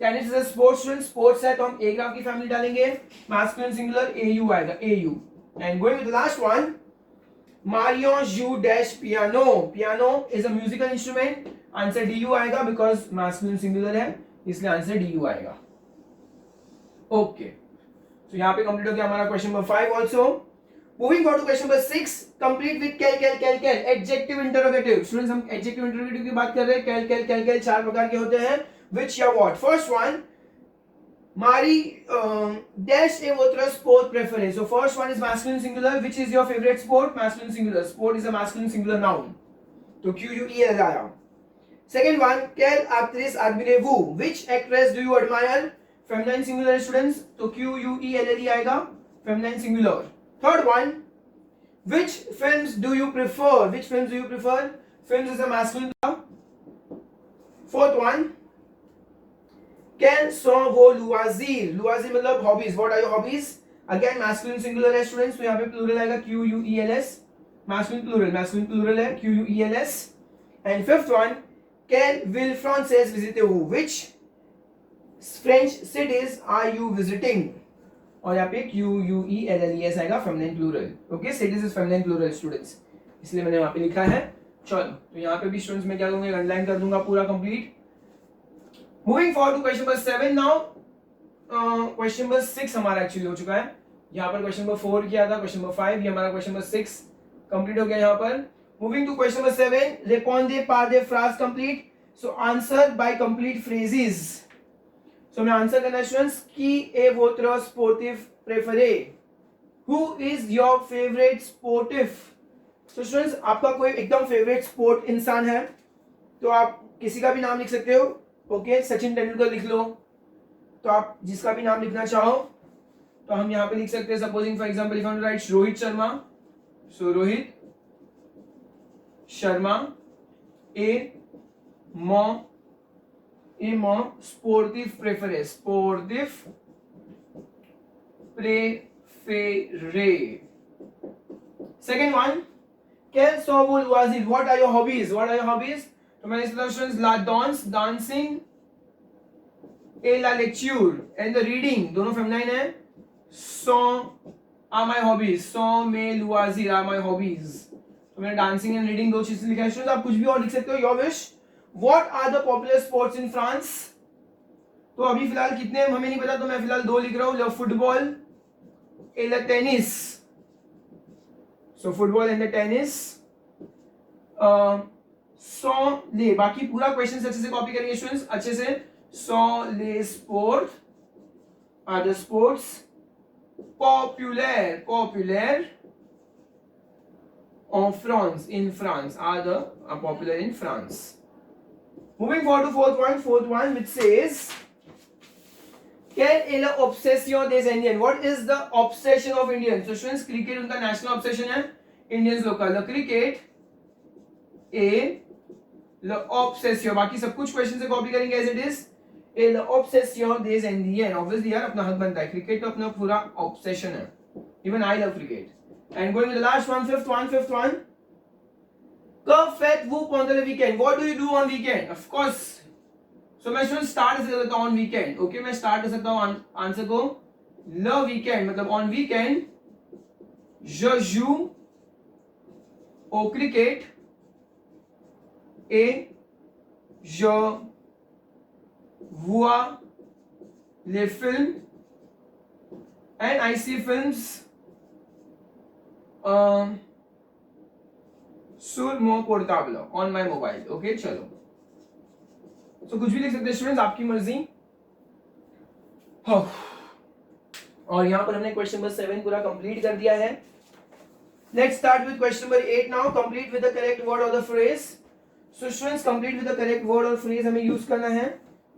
tennis is a sports student. Sports है तो हम ए ग्राफ की फैमिली डालेंगे. मैस्कुलिन सिंगुलर ए यू आएगा A U. And going with the last one Marion you dash piano. Piano is a musical instrument. Answer du आएगा because masculine singular है इसलिए आंसर du आएगा. ओके सो यहाँ पे complete हो गया हमारा question number 5 also. Moving for to question number 6 complete with कैल कैल कैल कैल. Adjective interrogative. स्टूडेंट्स हम एडजेक्टिव इंटरोगेटिव की बात कर रहे हैं. कैल कैल कैल कैल चार प्रकार के होते हैं. विच या what. First one Mari dash a votre sport preference. So first one is masculine singular. Which is your favorite sport? Masculine singular. Sport is a masculine singular noun. तो QUEL आया. Second one, quelle actrice admirez-vous? Which actress do you admire? Feminine singular students. तो QUELLE आएगा. Feminine singular. Third one, which films do you prefer? Which films do you prefer? Films is a masculine noun. Fourth one, quels sont vos loisirs? Loisirs मतलब hobbies. What are your hobbies? Again masculine singular है students तो यहाँ पे plural आएगा QUELS. masculine plural है QUELS. And fifth one, quelle ville française visitez-vous? Which French cities are you visiting? और यहाँ पे QUELLES आएगा feminine plural. Okay, cities is feminine plural students. इसलिए मैंने वहाँ पे लिखा है. चलो तो यहाँ पे भी students मैं क्या करूँगा अंडरलाइन कर दूंगा पूरा complete. Moving forward to question number 7 now. Question number 6 हमारा एक्चुअली हो चुका है. यहाँ पर क्वेश्चन नंबर 4 किया था. क्वेश्चन नंबर 5 ये हमारा क्वेश्चन नंबर 6 कंप्लीट हो गया यहाँ पर. Moving to question number 7. Répondez par des phrases complete. So answer by complete phrases. So मैं आंसर करना students. Qui est votre sportif préféré? Who is your favorite sportif? So students आपका कोई एकदम favourite sport इंसान है तो आप किसी का भी नाम लिख सकते हो. ओके सचिन तेंदुलकर लिख लो. तो आप जिसका भी नाम लिखना चाहो तो हम यहाँ पे लिख सकते हैं. Supposing for example if I write Rohit Sharma. So Rohit Sharma ए मो स्पोर्टिव प्रेफरेंस. स्पोर्टिव प्रेफरे. Second one quels sont vos loisirs? What are your hobbies? What are your hobbies? तो मैंने स्टूडेंट्स ला डांस डांसिंग ए ला लेक्चर एंड द रीडिंग दोनों फेमिनाइन है. So are my hobbies. So मे लुआजिर आर माय हॉबीज. तो मैंने डांसिंग एंड रीडिंग दो चीजें लिखा है. स्टूडेंट्स आप कुछ भी और लिख सकते हो your wish. What are the popular sports in France? तो अभी फिलहाल कितने हमें नहीं पता तो मैं फिलहाल दो लिख रहा हूँ. फुटबॉल ए ला tennis. So football and the tennis. So ले बाकी पूरा क्वेश्चन अच्छे से कॉपी करेंगे स्टूडेंट्स अच्छे से. सो ले स्पोर्ट are the sports popular en France. In France are the popular in France. Moving forward to fourth one which says quelle est l'obsession des Indiens? What is the obsession of Indians? So students cricket उनका national obsession है. Indians local. The cricket ए l'obsession. बाकी सब कुछ क्वेश्चन से copy करेंगे as it is. ए l'obsession des Indiens. ऑब्वियसली यार अपना हक बनता है. क्रिकेट तो अपना पूरा ऑब्सेशन है. Even I love cricket. And going with the last one fifth one que faites-vous pendant le weekend? What do you do on weekend? Of course. So मैं स्टूडेंट स्टार्ट कर सकता हूँ on weekend. ओके मैं start कर सकता हूँ answer को le weekend मतलब on weekend je joue au cricket et je vois les films and I see films sur mon portable on my mobile. Okay चलो तो कुछ भी लिख सकते हैं स्टूडेंट्स आपकी मर्जी. और यहाँ पर हमने क्वेश्चन नंबर 7 पूरा कंप्लीट कर दिया है. Let's start with question number 8 now. Complete with the correct word और the phrase. So students complete with the correct word और फ्रेज हमें यूज करना है.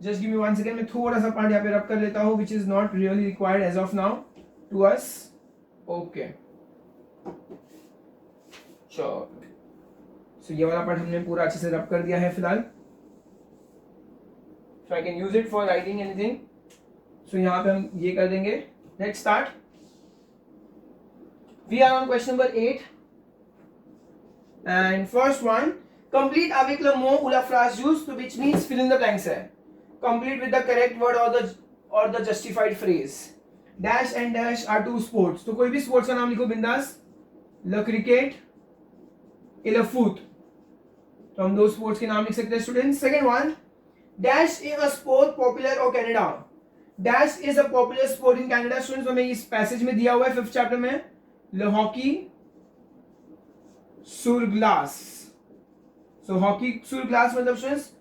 Just give me 1 second. मैं थोड़ा सा पार्ट यहाँ पे रब कर लेता हूँ which is not really required as of now to us. Okay चलो सो ये वाला पार्ट हमने पूरा अच्छे से रब कर दिया है फिलहाल. So I can use it for writing anything. सो यहाँ पे हम ये कर देंगे. Let's start. We are on question number 8 and first one, complete avec le mot ou la phrase used, which means fill in the blanks है. Complete with the correct word or the justified phrase. Dash and dash are two sports. तो कोई भी sports का नाम लिखो बिंदास. ल cricket, ल फुट. तो हम दो स्पोर्ट्स के नाम लिख सकते हैं students. Second one, dash is a sport popular और Canada. Dash is a popular sport in Canada. Students हमें इस पैसेज में दिया हुआ है 5th चैप्टर में. ल हॉकी सुर ग्लास. सो हॉकी सुर ग्लास मतलब स्टूडेंट्स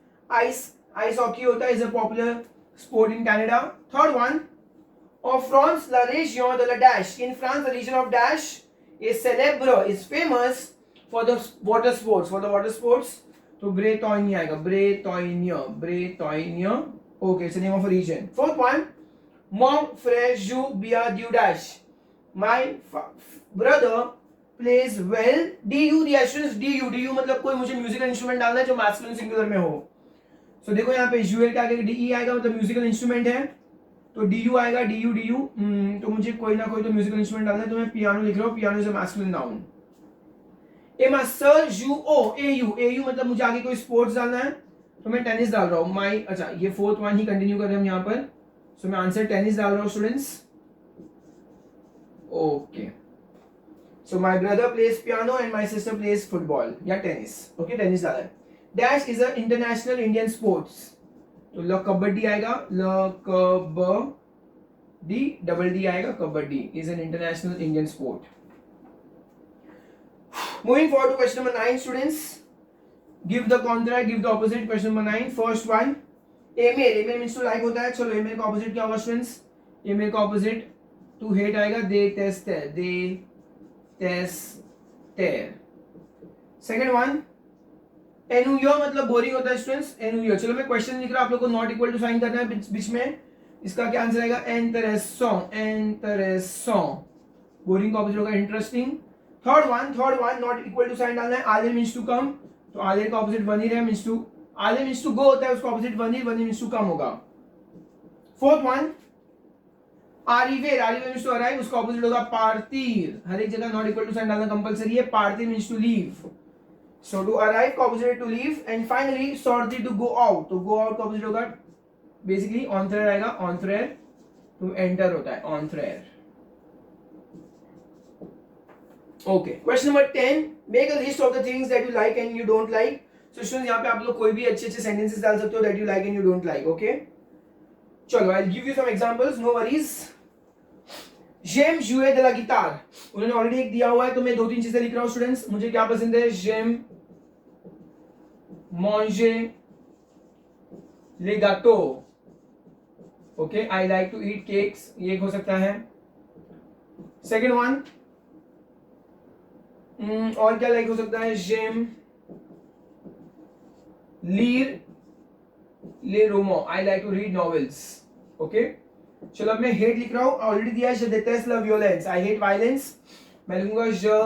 आइस हॉकी होता है. Is a popular sport in Canada. Third one, of France, la région de la Dash. In France, the region of Dash is célèbre, is famous for the water sports. For the water sports, तो Bretagne आएगा. Bretagne. Okay, it's the name of a region. Fourth one, mon frère joue bien du Dash. My brother plays well. Du दिया students. Du मतलब कोई मुझे musical instrument डालना है जो masculine singular में हो. सो देखो यहाँ पे जुएल के आगे डी आएगा मतलब म्यूजिकल इंस्ट्रूमेंट है. तो डी यू आएगा. डी यू तो मुझे कोई ना कोई तो म्यूजिकल इंस्ट्रूमेंट डालना है. तो मैं पियानो लिख रहा हूँ. Piano is a masculine noun. ए मा सर जू ओ ए यू मतलब मुझे आगे कोई स्पोर्ट्स डालना है तो मैं टेनिस डाल रहा हूँ. माई अच्छा ये फोर्थ वन ही कंटिन्यू कर रहे हैं हम यहाँ पर. सो मैं आंसर टेनिस डाल रहा हूँ students. Okay. So my brother plays piano and my sister plays football या टेनिस. ओके टेनिस डाला है. Dash is a international Indian sports. तो ल कबड्डी आएगा. ल कबड्डी डबल डी आएगा. Kabaddi is an international Indian sport. Moving forward to question number 9 students. Give the contract, give the opposite. Question number 9 first one, एमेल means to like होता है. चलो एमेल का ऑपोजिट क्या होगा स्टूडेंट्स. एमेल का ऑपोजिट टू हेट आएगा. दे टेस्टेर. सेकंड वन, एनुयो मतलब बोरिंग होता है स्टूडेंट्स. एनुयो. चलो मैं क्वेश्चन लिख रहा हूं, आप लोग को नॉट इक्वल टू साइन करना है बीच में. इसका क्या आंसर आएगा. इंटरेस्टिंग. बोरिंग का ऑपोजिट होगा interesting. Third one not equal to sign डालना है. आले मींस टू कम. तो आले का ऑपोजिट वन ही रहे. मींस टू आले मींस टू गो होता है. उसका ऑपोजिट वन ही मींस टू कम होगा. फोर्थ वन, आरिवेर मींस टू अराइव. उसका ऑपोजिट होगा पार्तिर. हर एक जगह नॉट इक्वल टू साइन डालना कंपलसरी है. पार्तिर means to leave. So to arrive का opposite to leave. And finally sortir to go out. तो go out का opposite होगा basically entrer आएगा. Entrer to enter होता है. Entrer. Okay. Question number 10. Make a list of the things that you like and you don't like. So students यहाँ पे आप लोग कोई भी अच्छे sentences डाल सकते हो that you like and you don't like. Okay. चलो I'll give you some examples. No worries. J'aime jouer de la guitare. उन्होंने ऑलरेडी एक दिया हुआ है तो मैं 2-3 चीजें लिख रहा हूँ स्टूडेंट्स. मुझे क्या पसंद है. J'aime manger les gâteaux. Okay, I like to eat cakes. ये हो सकता है. Second one, और क्या लाइक हो सकता है. J'aime lire les romans. I like to read novels. Okay. चलो अब मैं हेट लिख रहा हूँ. ऑलरेडी दिया है. Je déteste la violence. I hate violence. मैं लिखूंगा je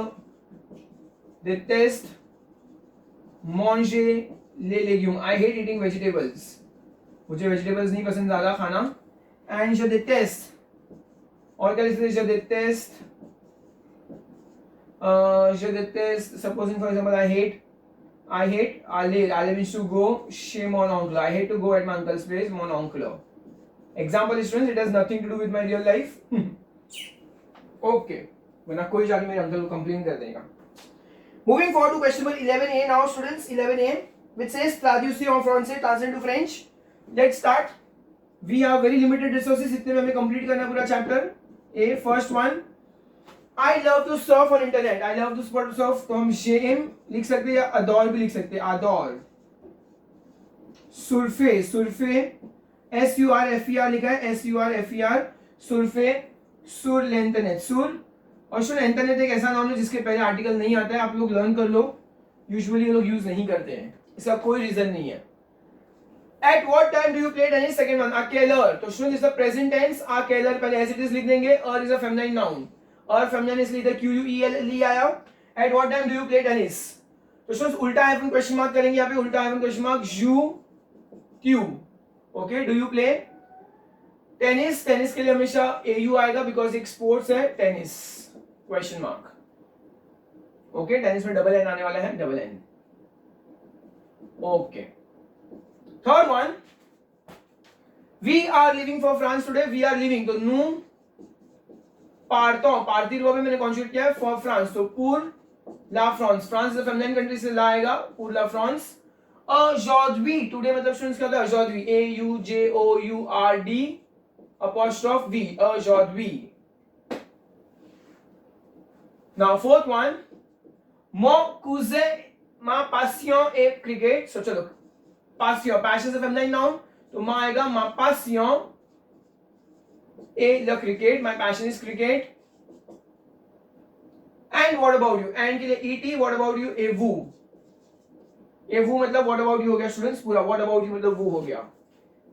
déteste manger les légumes. I hate eating vegetables. मुझे वेजिटेबल्स नहीं पसंद ज्यादा खाना. And je déteste. और क्या लिखते हैं. je déteste. Supposing for example I hate aller means to go chez mon oncle. I hate to go at my uncle's place. Mon oncle. Example students, it has nothing to do with my real life. Okay. वरना कोई जाके मेरे uncle को complain कर देगा. Moving forward to question number 11A now students. 11A which says traduction en français, translate to French. Let's start. We have very limited resources. इतने में हमें complete करना पूरा chapter. A first one. I love to surf on internet. I love to surf. तो हम j'aime लिख सकते हैं या adore भी लिख सकते हैं. Adore. Surfer. SURFER लिखा है. SURFER. Surfer. Sur l'internet. Sur और सुन इंटरनेट एक ऐसा नाम है जिसके पहले आर्टिकल नहीं आता है. आप लोग लर्न कर लो. यूजुअली ये लोग यूज नहीं करते हैं. इसका कोई रीजन नहीं है. At what time do you play tennis. Second one अकेलर. तो सुन इज द प्रेजेंट टेंस. अकेलर पहले एज इट इज लिख देंगे. और इज अ फेमिनाइन नाउन. और फेमिनाइन इसलिए इधर QUEL आया. At what time do you play tennis. तो सुन उल्टा हाइफन क्वेश्चन मार्क करेंगे यहाँ पे. उल्टा हाइफन क्वेश्चन मार्क यू क्यू. Okay. Do you play tennis, tennis के लिए हमेशा AU आएगा बिकॉज एक स्पोर्ट्स है tennis, question mark. Okay, tennis में डबल एन आने वाला है, double N. Okay, third one, we are living for France today, we are living, तो नू पार्टों, पार्थिव रूप में मैंने कॉन्जुगेट किया है फॉर फ्रांस, तो पूर ला France, France is feminine country से ला आएगा, पूर ला फ्रांस। aujourd'hui, टुडे मतलब स्टूडेंट्स क्या होता है, aujourd'hui, AUJOURD apostrophe V, aujourd'hui. Now fourth one, mon cousin, ma passion est cricket, so चलो, passion, passion से feminine noun, तो माँ आएगा ma passion et the cricket, my passion is cricket. And what about you, and के लिए ET, what about you, et vous, et vous मतलब what about you हो गया स्टूडेंट्स पूरा, what about you मतलब वो हो गया।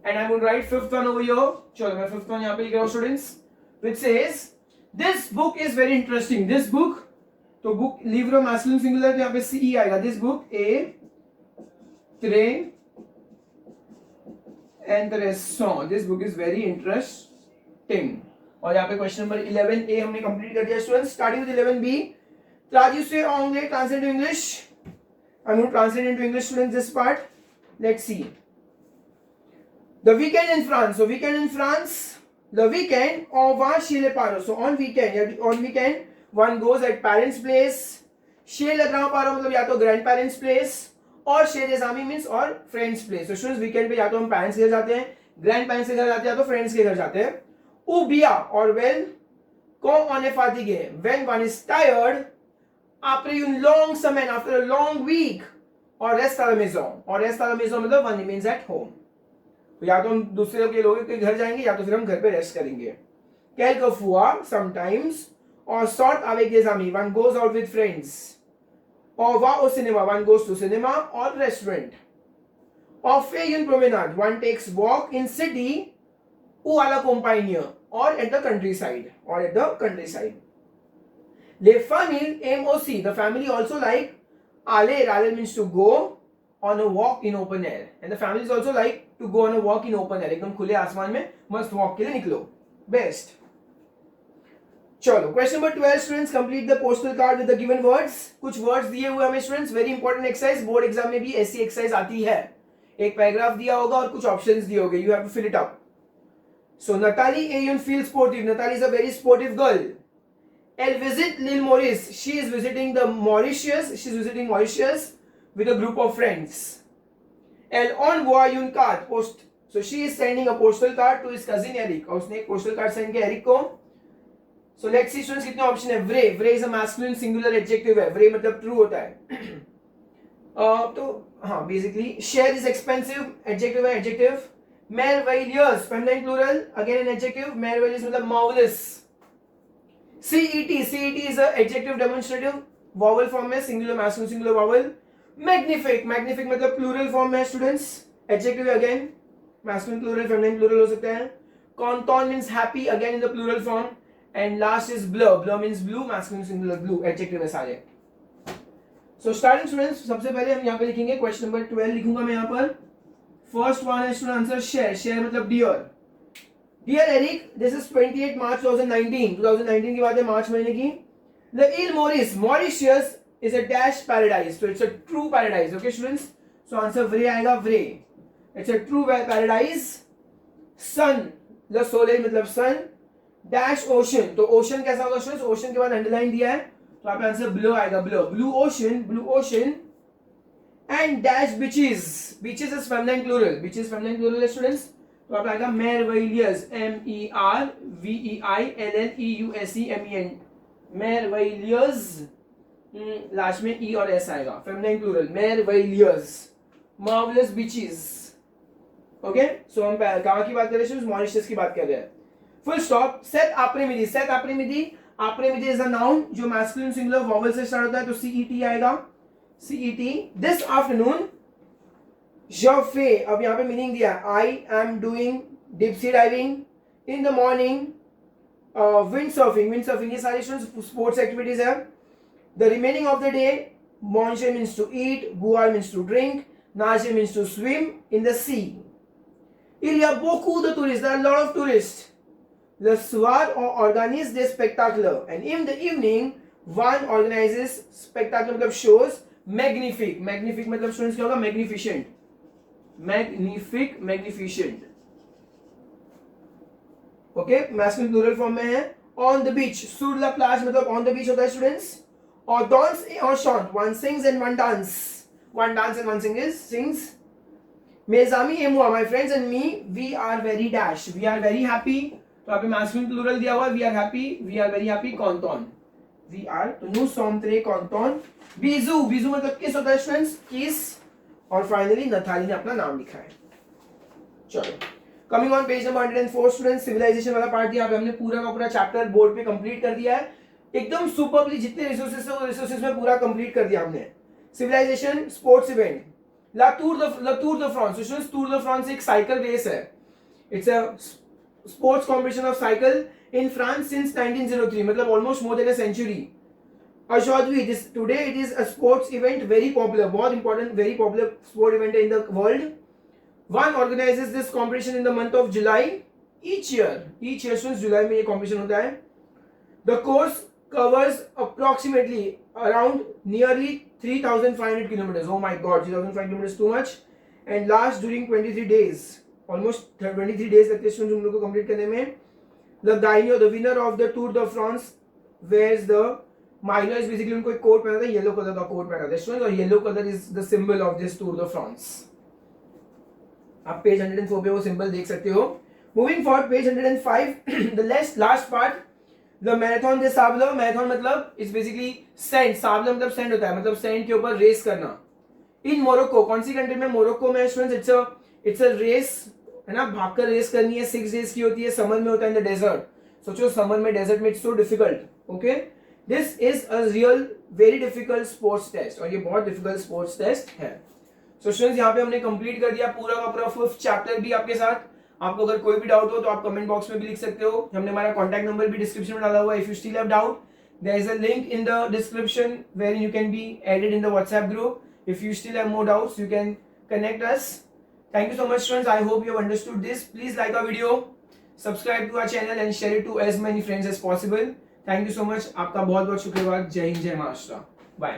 And I'm going to write fifth one over here, चलो मैं fifth one यहाँ पे लिख रहा हूँ students, which says this book is very interesting, this book, तो book livre masculine singular, तो यहाँ पे CE आएगा, this book est très intéressant, this book is very interesting। और यहाँ पे क्वेश्चन नंबर 11A हमने कंप्लीट कर दिया students. Starting with 11B, traduce en anglais, translate to English। I'm going to translate into English students this part, let's see। The weekend in France, so weekend in France, the weekend on va chez les parents, so on weekend one goes at parents place, chez les grands-parents मतलब या तो grandparents place, और chez les amis means और friends place। So students weekend पे या तो हम parents के घर जाते हैं, grandparents के घर जाते हैं, या तो friends के घर जाते हैं। ou bien or when, quand on est fatigué, when one is tired, après une longue semaine, after a long week, और reste à la maison, और reste à la maison मतलब one remains at home, तो या तो हम दूसरे के लोगों के घर जाएंगे या तो फिर हम घर पे रेस्ट करेंगे। quelquefois, sometimes, और sort avec des amis, one goes out with friends, और va au cinéma, one goes to cinema or restaurant, और fait une promenade, one takes walk in city ou à la campagne, or at the countryside, or at the countryside। Les familles aiment aussi, the family also like aller, aller means to go on a walk in open air, and the families also like to go on a walk in open air, एकदम खुले आसमान में मस्त walk के लिए निकलो, best. चलो question number 12 students, complete the postal card with the given words. कुछ वर्ड्स दिए हुए हमें students, very important exercise, board exam में भी ऐसी एक्सरसाइज आती है, एक पैराग्राफ दिया होगा और कुछ ऑप्शंस दिए होंगे, you have to fill it up. So Natalie Ayun feels sportive, Natalie is a very sportive girl. Elle visit l'île Maurice, she is visiting the Mauritius, she is visiting Mauritius with a group of friends। Elle envoie une carte post, so she is sending a postal card to his cousin Eric, और उसने एक postal card send किया Eric को। So let's see students कितने option है। Vrai, vrai is a masculine singular adjective है, vrai मतलब true होता है। तो हाँ basically share is expensive, adjective है, adjective। Merveilleuse, feminine plural, again an adjective, merveilleuse मतलब marvelous। CET, CET is a adjective demonstrative, vowel form में, singular masculine singular vowel। Magnific, magnific मतलब plural form में students, adjective again, masculine plural, feminine plural हो सकते हैं। Content means happy, again in the plural form, and last is blur, blur means blue, masculine singular blue, adjective है सारे। So starting students, सबसे पहले हम यहाँ पे लिखेंगे क्वेश्चन नंबर 12 लिखूंगा मैं यहाँ पर। फर्स्ट वन है स्टूडेंट आंसर शेयर, शेयर मतलब dear. Dear Eric, this is 28 March 2019 की बात है, मार्च महीने की। द इल मोरिस, Mauritius is a dash paradise, तो it's a true paradise. Okay students, so answer व्रे आएगा, व्रे, it's a true paradise. Sun, द सोलेल मतलब सन। डैश ओशन, तो ओशन कैसा होगा स्टूडेंट्स, ओशन के बाद अंडरलाइन दिया है तो आप आंसर ब्लू आएगा, blue, blue ocean, blue ocean. And dash beaches, beaches is feminine plural, beaches feminine plural है स्टूडेंट्स, तो आप आएगा मेरवेलियस, MERVEILLEUSEMEN, मेरवेलियस, लास्ट में ई और एस आएगा, फेमिनिन प्लूरल, मेरवेलियस, मार्वेलस बीचेस। ओके, सो हम कहाँ की बात कर रहे हैं, मॉरिशस की बात कर रहे हैं। Full stop. सेट आपरेमिदी, सेट आपरेमिदी, आपरेमिदी इज अ नाउन जो मैस्कुलिन सिंगुलर वॉवल से स्टार्ट होता है, तो CET आएगा, CET। This afternoon, je fais, अब यहाँ पे मीनिंग दिया, I am doing deep sea diving in the morning, windsurfing, windsurfing ये सारी स्पोर्ट्स एक्टिविटीज है। The remaining of the day, manger means to eat, boire means to drink, nager means to swim in the sea। Il y a beaucoup de touristes. There are a lot of tourists. Le soir, on organise des spectacles. And in the evening, one organizes spectacle मतलब shows magnifique. Magnifique मतलब students क्या होगा? Magnificent. Magnifique, magnificent. Okay, masculine plural form में है. On the beach. Sur la plage मतलब on the beach होता है students. Or dance or chant. One sings and one dance. One dance and one sings. Mezami et moi, my friends and me, we are very dash. We are very happy. तो यहाँ पे masculine plural दिया हुआ है. We are happy. We are very happy. Content. We are. तो nous sommes très contents. Bisous. Bisous मतलब किस होता है students? Kiss. और finally नथाली ने अपना नाम लिखा है. चलो. Coming on page number 104 students, civilization वाला पार्ट यहाँ पे हमने पूरा का पूरा चैप्टर बोर्ड पे कंप्लीट कर दिया है. एकदम सुपरली जितने रिसोर्सेज है वो रिसोर्सेज में पूरा कंप्लीट कर दिया हमने. सिविलाइजेशन स्पोर्ट्स इवेंट ला Tour the France. Students Tour the France एक साइकिल रेस है. It's a sports competition of cycle in France since 1903 मतलब almost more than a century. Ashwadvi, this today it is a sports event, very popular, बहुत important, very popular sport event in the world. One organizes this competition in the month of July each year. Each year students जुलाई में ये competition होता है. The course covers approximately around nearly 3,500 kilometers. Oh my God, 3,500 kilometers too much. And lasts during 23 days. Almost 23 days लगते हैं students उन लोगों को complete करने में. The Gaino, the winner of the Tour de France, wears the Milo is basically उनको एक coat पहना था, येलो कलर का कोट पहना था स्टूडेंट्स, और yellow colour is the symbol of this tour the France. आप पेज 104 पे वो सिंबल देख सकते हो. Moving forward page 105, the last part, the marathon दे साबलो. मैराथन मतलब इज बेसिकली सैंड. साबलो मतलब सैंड होता है, मतलब सैंड के ऊपर रेस करना. इन मोरक्को, कौन सी कंट्री में? मोरक्को में स्टूडेंट्स. इट्स अ रेस है ना, भागकर रेस करनी है. 6 डेज की होती है, समर में होता है इन द डेजर्ट. सोचो समर में डेजर्ट में, it's so difficult. Okay, this is a real very difficult sports test, और ये बहुत डिफिकल्ट स्पोर्ट्स टेस्ट है. सो स्टूडेंट्स यहाँ पे हमने कंप्लीट कर दिया पूरा का पूरा 5th चैप्टर भी आपके साथ. आपको अगर कोई भी डाउट हो तो आप कमेंट बॉक्स में भी लिख सकते हो. हमने हमारा कॉन्टैक्ट नंबर भी डिस्क्रिप्शन में डाला हुआ है. If you still have doubt, there is a link in the description where you can be added in the WhatsApp group. If you still have more doubts you can connect us. Thank you so much students. I hope you have understood this. Please like our video, subscribe to our channel and share it to as many friends as possible. Thank you so much. आपका बहुत बहुत शुक्रवार. जय हिंद, जय Maharashtra. Bye.